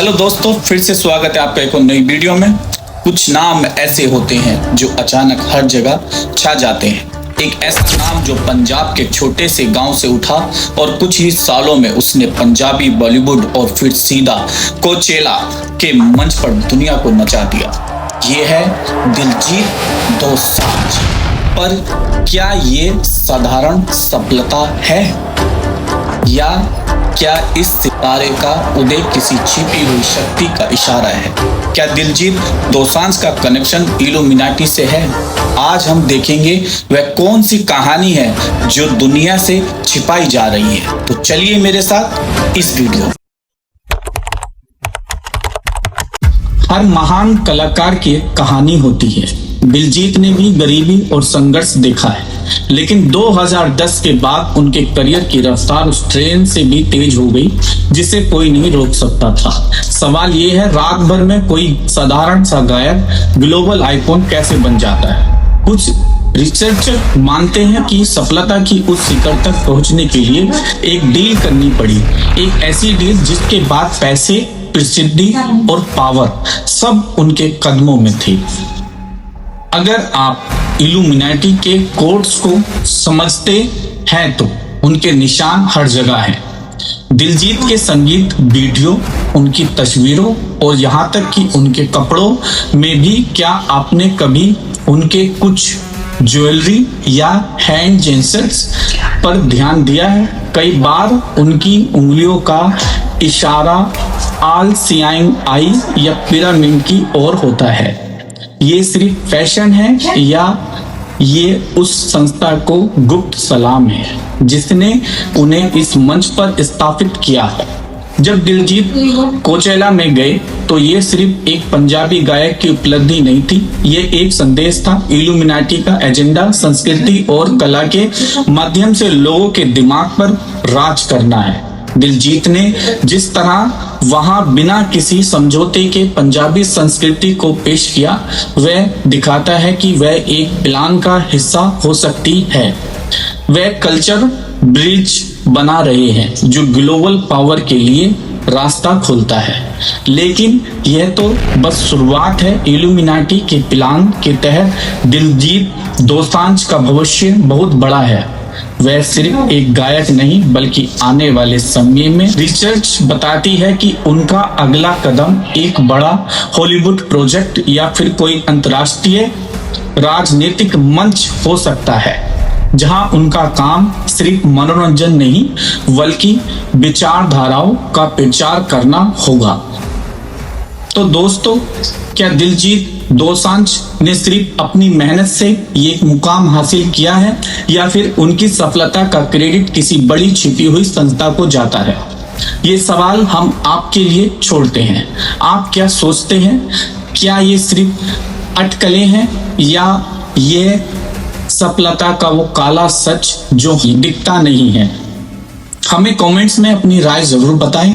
Hello दोस्तों, फिर से स्वागत है आपका एक और नई वीडियो में। कुछ नाम ऐसे होते हैं जो अचानक हर जगह छा जाते हैं। एक ऐसा नाम जो पंजाब के छोटे से गांव से उठा और कुछ ही सालों में उसने पंजाबी बॉलीवुड और फिर सीधा कोचेला के मंच पर दुनिया को नचा दिया। ये है दिलजीत दोसांझ। पर क्या ये साधारण सफलता है या क्या इस सितारे का उदय किसी छिपी हुई शक्ति का इशारा है? क्या दिलजीत दोसांझ का कनेक्शन इल्यूमिनाटी से है? आज हम देखेंगे वह कौन सी कहानी है जो दुनिया से छिपाई जा रही है। तो चलिए मेरे साथ इस वीडियो। हर महान कलाकार की एक कहानी होती है। दिलजीत ने भी गरीबी और संघर्ष देखा है, लेकिन 2010 के बाद उनके करियर की रफ्तार उस ट्रेन से भी तेज हो गई जिसे कोई नहीं रोक सकता था। सवाल ये है, रात भर में कोई साधारण सा गायक ग्लोबल आइकॉन कैसे बन जाता है? कुछ रिसर्चर मानते हैं कि सफलता की उस शिखर तक पहुंचने के लिए एक डील करनी पड़ी, एक ऐसी डील जिसके बाद पैसे, प्रसिद्धि और पावर सब उनके कदमों में थे। अगर आप इल्यूमिनाटी के कोड्स को समझते हैं तो उनके निशान हर जगह हैं। दिलजीत के संगीत वीडियो, उनकी तस्वीरों और यहाँ तक कि उनके कपड़ों में भी। क्या आपने कभी उनके कुछ ज्वेलरी या हैंड जेंसर्स पर ध्यान दिया है? कई बार उनकी उंगलियों का इशारा आल सीइंग आई या पिरामिड की ओर होता है। ये सिर्फ फैशन है या ये उस संस्था को गुप्त सलाम है जिसने उन्हें इस मंच पर स्थापित किया है? जब दिलजीत कोचेला में गए तो ये सिर्फ एक पंजाबी गायक की उपलब्धि नहीं थी, ये एक संदेश था। इल्यूमिनाटी का एजेंडा संस्कृति और कला के माध्यम से लोगों के दिमाग पर राज करना है। दिलजीत ने जिस तरह वहां बिना किसी समझौते के पंजाबी संस्कृति को पेश किया, वह दिखाता है कि वह एक प्लान का हिस्सा हो सकती है। वह कल्चर ब्रिज बना रहे हैं जो ग्लोबल पावर के लिए रास्ता खोलता है। लेकिन यह तो बस शुरुआत है। इल्यूमिनाटी के प्लान के तहत दिलजीत दोसांझ का भविष्य बहुत बड़ा है। वह सिर्फ एक गायक नहीं बल्कि आने वाले समय में रिसर्च बताती है कि उनका अगला कदम एक बड़ा हॉलीवुड प्रोजेक्ट या फिर कोई अंतर्राष्ट्रीय राजनीतिक मंच हो सकता है, जहां उनका काम सिर्फ मनोरंजन नहीं बल्कि विचारधाराओं का प्रचार करना होगा। तो दोस्तों, क्या दिलजीत दोसांझ ने सिर्फ अपनी मेहनत से ये मुकाम हासिल किया है या फिर उनकी सफलता का क्रेडिट किसी बड़ी छिपी हुई संस्था को जाता है? ये सवाल हम आपके लिए छोड़ते हैं। आप क्या सोचते हैं? क्या ये सिर्फ अटकलें हैं या ये सफलता का वो काला सच जो दिखता नहीं है? हमें कमेंट्स में अपनी राय जरूर बताएं।